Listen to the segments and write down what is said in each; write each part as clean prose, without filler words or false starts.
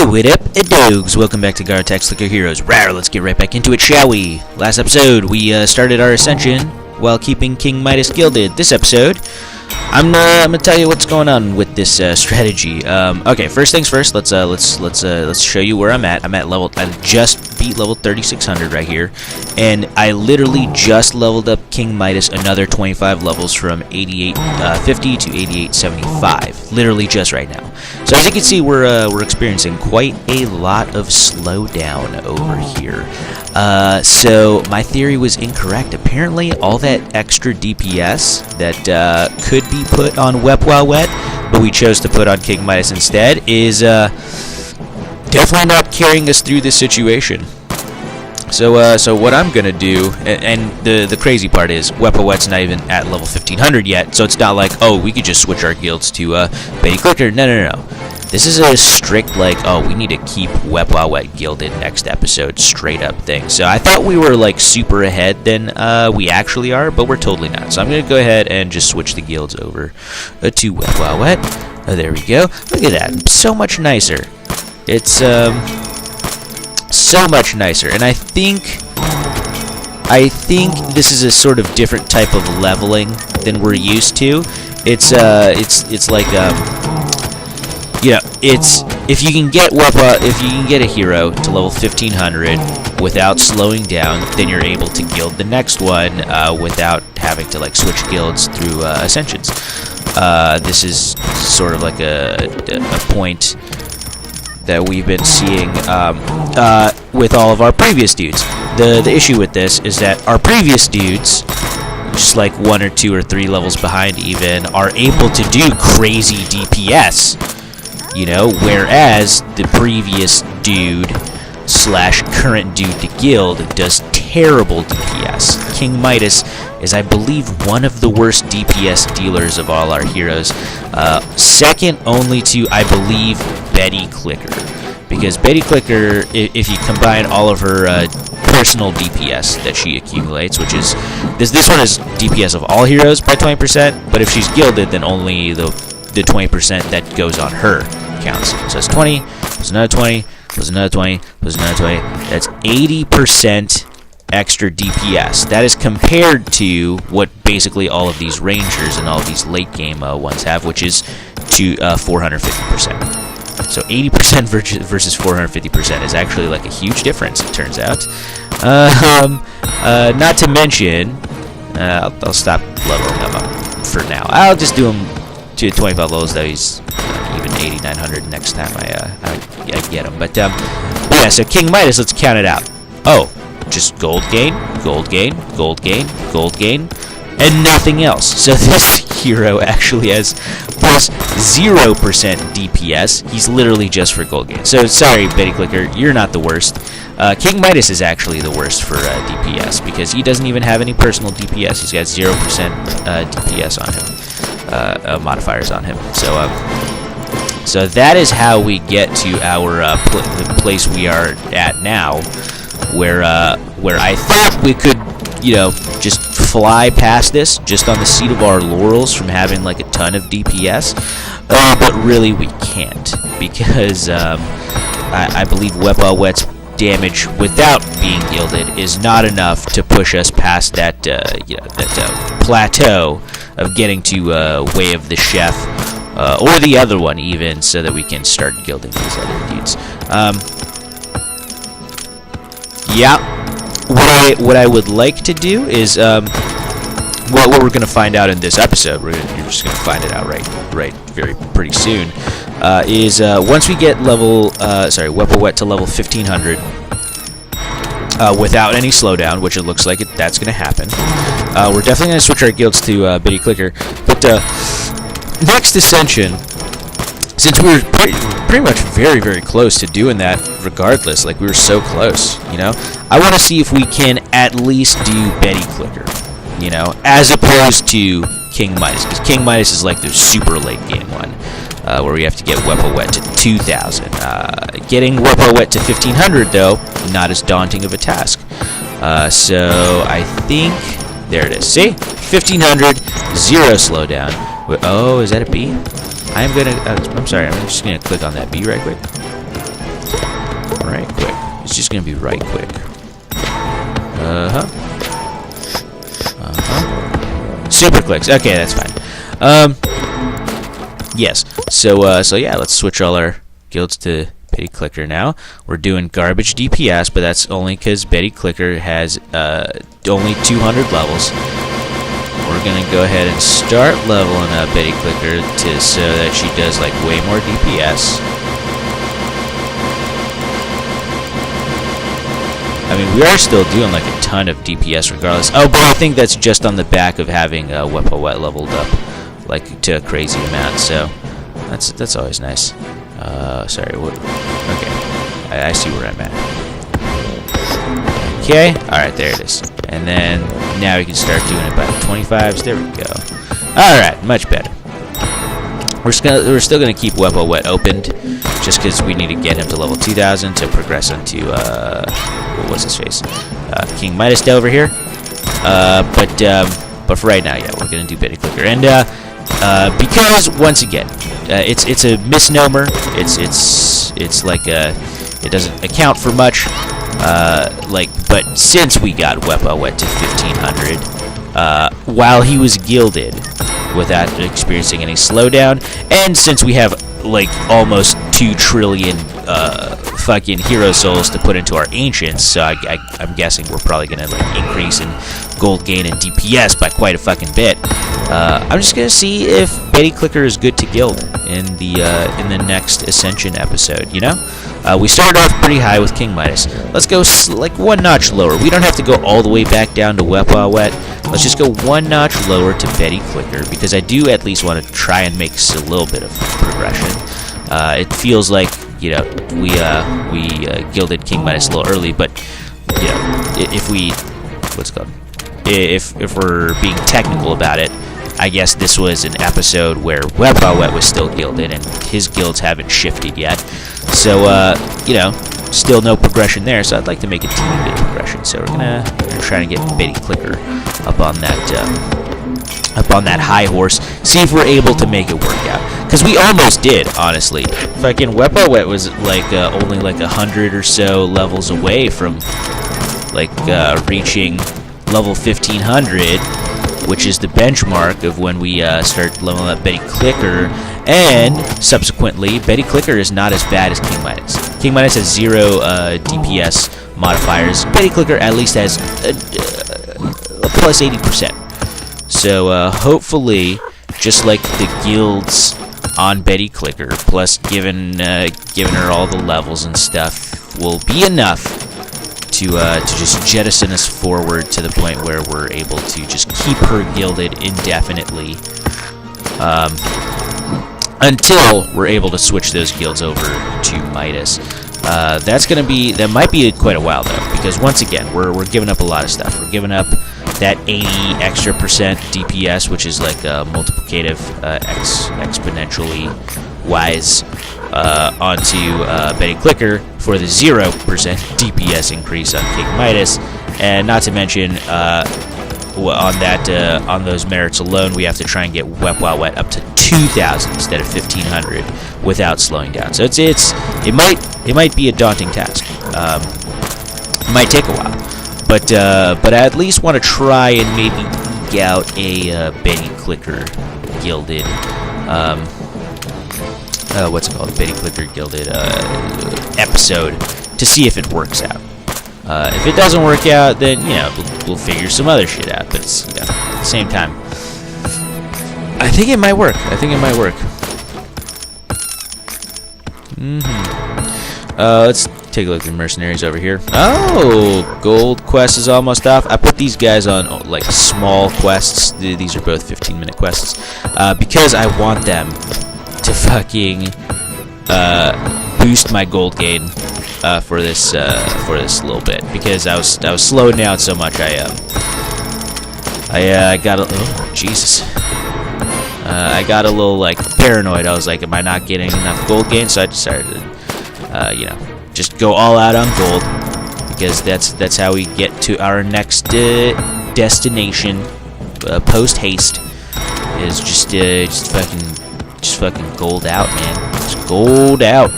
What up, dogs? Welcome back to Garo Clicker Heroes. Rawr, let's get right back into it, shall we? Last episode, we started our ascension while keeping King Midas gilded. This episode, I'm gonna tell you what's going on with this strategy. Okay, first things first. Let's show you where I'm at. I just beat level 3600 right here, and I literally just leveled up King Midas another 25 levels from 8850 to 8875. Literally just right now. So as you can see, we're experiencing quite a lot of slowdown over here. So my theory was incorrect. Apparently, all that extra DPS that could be put on Wep While Wet, but we chose to put on King Midas instead, is definitely not carrying us through this situation. So what I'm gonna do, and the crazy part is, Wep While Wet's not even at level 1500 yet, so it's not like, oh, we could just switch our guilds to Betty Clicker. No. This is a strict, like, oh, we need to keep Wep While Wet gilded next episode straight up thing. So I thought we were, like, super ahead than we actually are, but we're totally not. So I'm going to go ahead and just switch the guilds over to Wep While Wet. Oh, there we go. Look at that. So much nicer. It's so much nicer. And I think this is a sort of different type of leveling than we're used to. It's like, yeah, it's if you can get a hero to level 1500 without slowing down, then you're able to guild the next one without having to like switch guilds through ascensions. This is sort of like a point that we've been seeing with all of our previous dudes. The issue with this is that our previous dudes, just like 1 or 2 or 3 levels behind even, are able to do crazy DPS. You know, whereas the previous dude / current dude to guild does terrible DPS. King Midas is, I believe, one of the worst DPS dealers of all our heroes. Second only to, I believe, Betty Clicker. Because Betty Clicker, if you combine all of her personal DPS that she accumulates, which is, this one is DPS of all heroes by 20%, but if she's gilded, then only the 20% that goes on her counts. So it's 20, plus another 20, plus another 20, plus another 20. That's 80% extra DPS. That is compared to what basically all of these rangers and all of these late game ones have, which is to 450%. So 80% versus 450% is actually like a huge difference, it turns out. Not to mention, I'll stop leveling them up for now. I'll just do him to 25 levels, though he's even 8900 next time I get him. But yeah, so King Midas, let's count it out. Oh, just gold gain, gold gain, gold gain, gold gain, and nothing else. So this hero actually has plus 0% DPS. He's literally just for gold gain. So sorry, Betty Clicker, you're not the worst. King Midas is actually the worst for DPS because he doesn't even have any personal DPS. He's got 0% DPS on him. Modifiers on him. So that is how we get to our the place we are at now, where I thought we could, you know, just fly past this just on the seat of our laurels from having like a ton of DPS, but really we can't, because I believe Wep While Wet's damage without being gilded is not enough to push us past that plateau of getting to Way of the Chef, or the other one even, so that we can start gilding these other dudes. Yeah, what I would like to do is, what we're going to find out in this episode, you're just going to find it out pretty soon, is once we get Wep While Wet to level 1500, without any slowdown, which it looks like that's going to happen, we're definitely going to switch our guilds to Betty Clicker. But next ascension, since we were pretty much very, very close to doing that regardless, like we were so close, you know, I want to see if we can at least do Betty Clicker, you know, as opposed to King Midas, because King Midas is like the super late game one, where we have to get Wep While Wet to 2000. Getting Wep While Wet to 1500, though, not as daunting of a task. So I think, there it is. See? 1500, 0 slowdown. Oh, is that a B? I'm sorry, I'm just gonna click on that B right quick. Right quick. It's just gonna be right quick. Super clicks. Okay, that's fine. Yes. So yeah, let's switch all our guilds to Betty Clicker now. We're doing garbage DPS, but that's only because Betty Clicker has only 200 levels. We're gonna go ahead and start leveling up Betty Clicker so that she does like way more DPS. I mean, we are still doing like a ton of DPS regardless. Oh, but I think that's just on the back of having Wepa Wet leveled up like to a crazy amount. So that's always nice. Sorry. Okay, I see where I'm at. Okay. All right, there it is. And then now we can start doing it by the 25s. There we go. All right, much better. We're still gonna keep Wepa Wet opened, just because we need to get him to level 2000 to progress into what's his face, King Midas over here. But for right now, yeah, we're gonna do Betty Clicker, and because once again, it's a misnomer. It's like it doesn't account for much. But since we got Wepa Wet to 1500, while he was gilded without experiencing any slowdown, and since we have like almost 2 trillion fucking hero souls to put into our ancients, so I'm guessing we're probably gonna like increase in gold gain and DPS by quite a fucking bit. I'm just gonna see if Betty Clicker is good to guild in the next Ascension episode. You know, we started off pretty high with King Midas. Let's go like 1 notch lower. We don't have to go all the way back down to Wepa Wet. Let's just go 1 notch lower to Betty Clicker, because I do at least want to try and make a little bit of progression. It feels like, you know, we gilded King Midas a little early, but you know, if we're being technical about it, I guess this was an episode where Wepa Wet was still gilded and his guilds haven't shifted yet. So you know, still no progression there. So I'd like to make a teeny bit of progression. So we're gonna try to get Betty Clicker up on that high horse. See if we're able to make it work out. Because we almost did, honestly. Fucking Wepa Wet was like only like 100 or so levels away from like reaching level 1500, which is the benchmark of when we start leveling up Betty Clicker. And subsequently, Betty Clicker is not as bad as King Midas. King Midas has 0 DPS modifiers. Betty Clicker at least has plus 80%. So hopefully, just like the guilds on Betty Clicker, plus giving her all the levels and stuff, will be enough to just jettison us forward to the point where we're able to just keep her gilded indefinitely, until we're able to switch those guilds over to Midas. That might be quite a while though, because once again we're giving up a lot of stuff. We're giving up that 80 extra % DPS, which is like multiplicative, exponentially wise, onto Betty Clicker for the 0% DPS increase on King Midas, and not to mention on those merits alone, we have to try and get Wepa Wet up to 2,000 instead of 1,500 without slowing down. So it might be a daunting task. It might take a while, but I at least want to try and maybe eke out a Betty Clicker gilded. What's it called? Betty Clicker gilded episode to see if it works out. If it doesn't work out, then you know we'll figure some other shit out. But it's, you know, at the same time, I think it might work. Let's take a look at the mercenaries over here. Oh, gold quest is almost off. I put these guys on like small quests. These are both 15-minute quests because I want them to fucking boost my gold gain for this little bit, because I was slowing down so much. I got a I got a little like paranoid. I was like, am I not getting enough gold gain? So I decided to you know, just go all out on gold, because that's how we get to our next destination post haste, is just fucking gold out, man. Just gold out.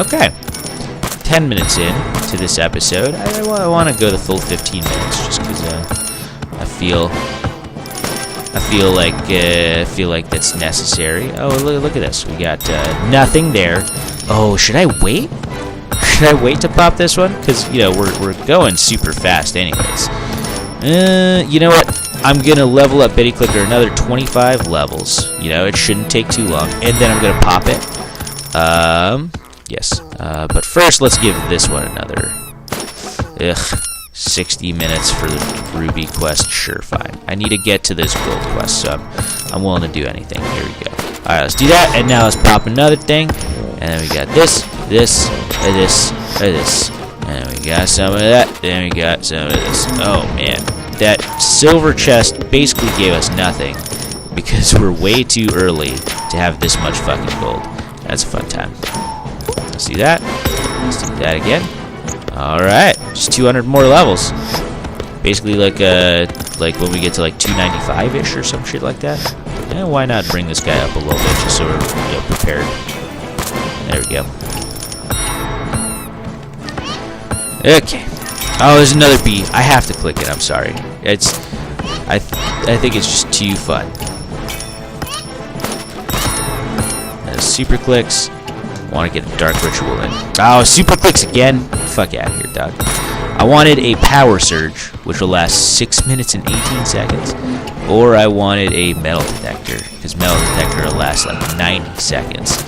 Okay. 10 minutes in to this episode. I want to go the full 15 minutes just because I feel like that's necessary. Oh, look at this. We got nothing there. Oh, should I wait? Should I wait to pop this one? Because, you know, we're going super fast anyways. You know what? I'm going to level up Betty Clicker another 25 levels. You know, it shouldn't take too long. And then I'm going to pop it. Yes. But first, let's give this one another 60 minutes for the Ruby quest. Sure, fine. I need to get to this gold quest, so I'm willing to do anything. Here we go. Alright, let's do that. And now let's pop another thing. And then we got this, and this. And we got some of that. Then we got some of this. Oh, man. That silver chest basically gave us nothing because we're way too early to have this much fucking gold. That's a fun time. Let's do that. Let's do that again. Alright. Just 200 more levels. Basically like when we get to like 295-ish or some shit like that. Yeah, why not bring this guy up a little bit just so we're prepared. There we go. Okay. Oh, there's another bee. I have to click it. I'm sorry. I think it's just too fun. Super clicks. Want to get a dark ritual in. Oh, super clicks again. Fuck out of here, dog. I wanted a power surge, which will last 6 minutes and 18 seconds. Or I wanted a metal detector, because metal detector will last like 90 seconds.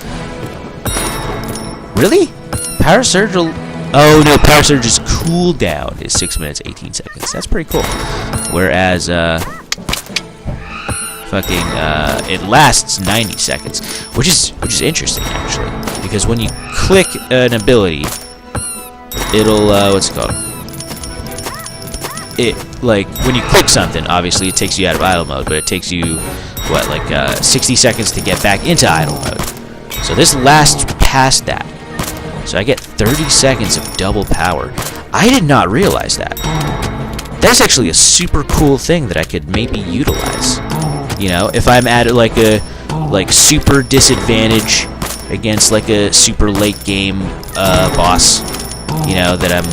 Really? Power surge will... Oh, no, Power Surge's cooldown is 6 minutes, 18 seconds. That's pretty cool. Whereas, it lasts 90 seconds, which is interesting, actually. Because when you click an ability, it'll, what's it called? When you click something, obviously it takes you out of idle mode, but it takes you, 60 seconds to get back into idle mode. So this lasts past that. So I get 30 seconds of double power. I did not realize that. That's actually a super cool thing that I could maybe utilize. You know, if I'm at like a super disadvantage against like a super late game boss, you know, that I'm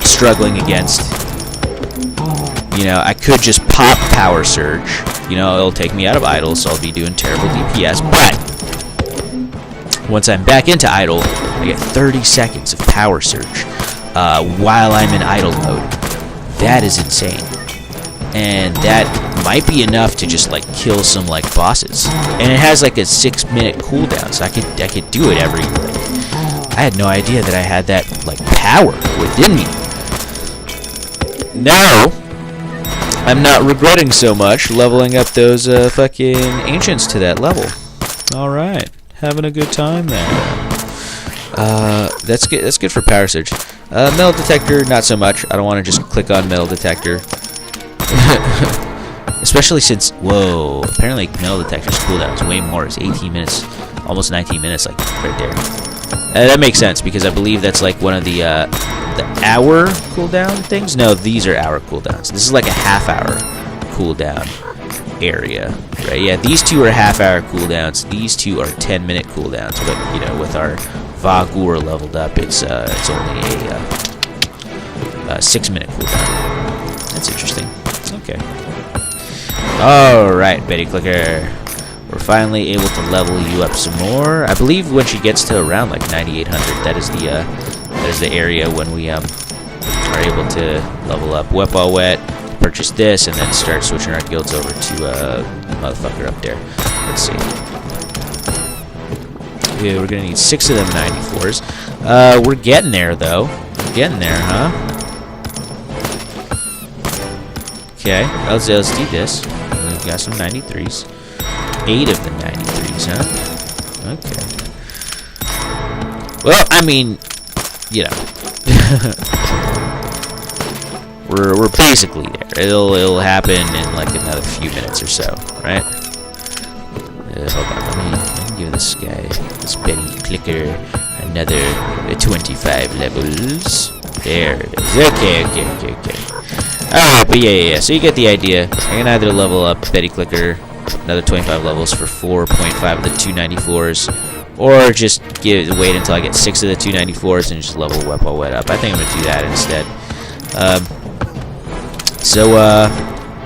struggling against. You know, I could just pop Power Surge. You know, it'll take me out of idle, so I'll be doing terrible DPS, but once I'm back into idle, I get 30 seconds of Power Surge while I'm in idle mode. That is insane. And that might be enough to just like kill some like bosses. And it has like a 6-minute cooldown, so I could do it every like, I had no idea that I had that like power within me. Now I'm not regretting so much leveling up those fucking ancients to that level. Alright. Having a good time there. That's good. That's good for Power Surge. Metal detector, not so much. I don't want to just click on metal detector, especially since apparently metal detector's cooldown is way more. It's 18 minutes, almost 19 minutes, like right there. That makes sense because I believe that's like one of the hour cooldown things. No, these are hour cooldowns. This is like a half-hour cooldown area, right? Yeah, these two are half-hour cooldowns. These two are 10-minute cooldowns. But you know, with our Vagur leveled up, it's only a 6-minute cooldown. That's interesting. Okay. All right, Betty Clicker. We're finally able to level you up some more. I believe when she gets to around like 9,800, that is the area when we are able to level up Wepa Wet. Purchase this and then start switching our guilds over to motherfucker up there. Let's see. Yeah, we're gonna need 6 of them 94s. We're getting there though. We're getting there, huh? Okay, let's do this. We've got some 93s. 8 of the 93s, huh? Okay. Well, I mean, you know. We're basically there. It'll happen in like another few minutes or so, right? Hold on, let me give this guy, this Betty Clicker, another 25 levels. There it is. Okay. Alright, but yeah. So you get the idea. I can either level up Betty Clicker, another 25 levels for 4.5 of the 294s, or just wait until I get 6 of the 294s and just level Wepa Wet up. I think I'm gonna do that instead.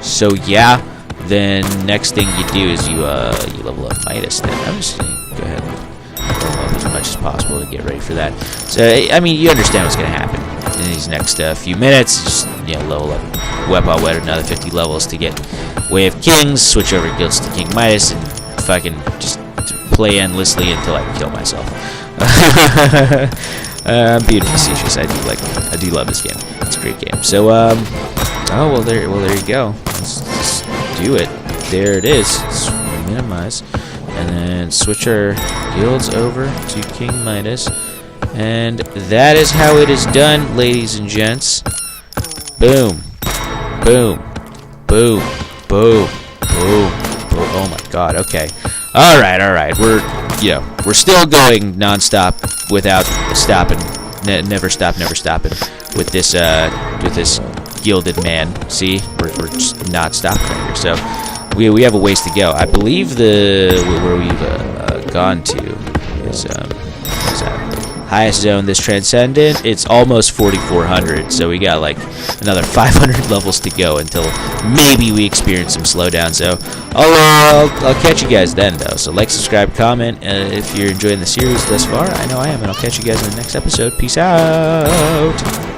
So yeah. Then next thing you do is you level up Midas. Then I'm just gonna go ahead and level up as much as possible to get ready for that. So I mean, you understand what's gonna happen in these next few minutes. Just level up Wepa Wet another 50 levels to get Way of Kings, switch over guilds to King Midas, and fucking just play endlessly until I kill myself. I'm being facetious. I do love this game. It's a great game. So there you go. Let's do it. There it is. Let's minimize, and then switch our guilds over to King Midas, and that is how it is done, ladies and gents. Boom, boom, boom, boom, boom, boom. Oh my God. Okay. All right. We're still going nonstop without stopping. Never stopping with this gilded man. See, we're just not stopping right here. So we have a ways to go. I believe where we've gone to is highest zone, this Transcendent. It's almost 4,400, so we got like another 500 levels to go until maybe we experience some slowdown. So I'll catch you guys then, though. So like, subscribe, comment if you're enjoying the series thus far. I know I am, and I'll catch you guys in the next episode. Peace out.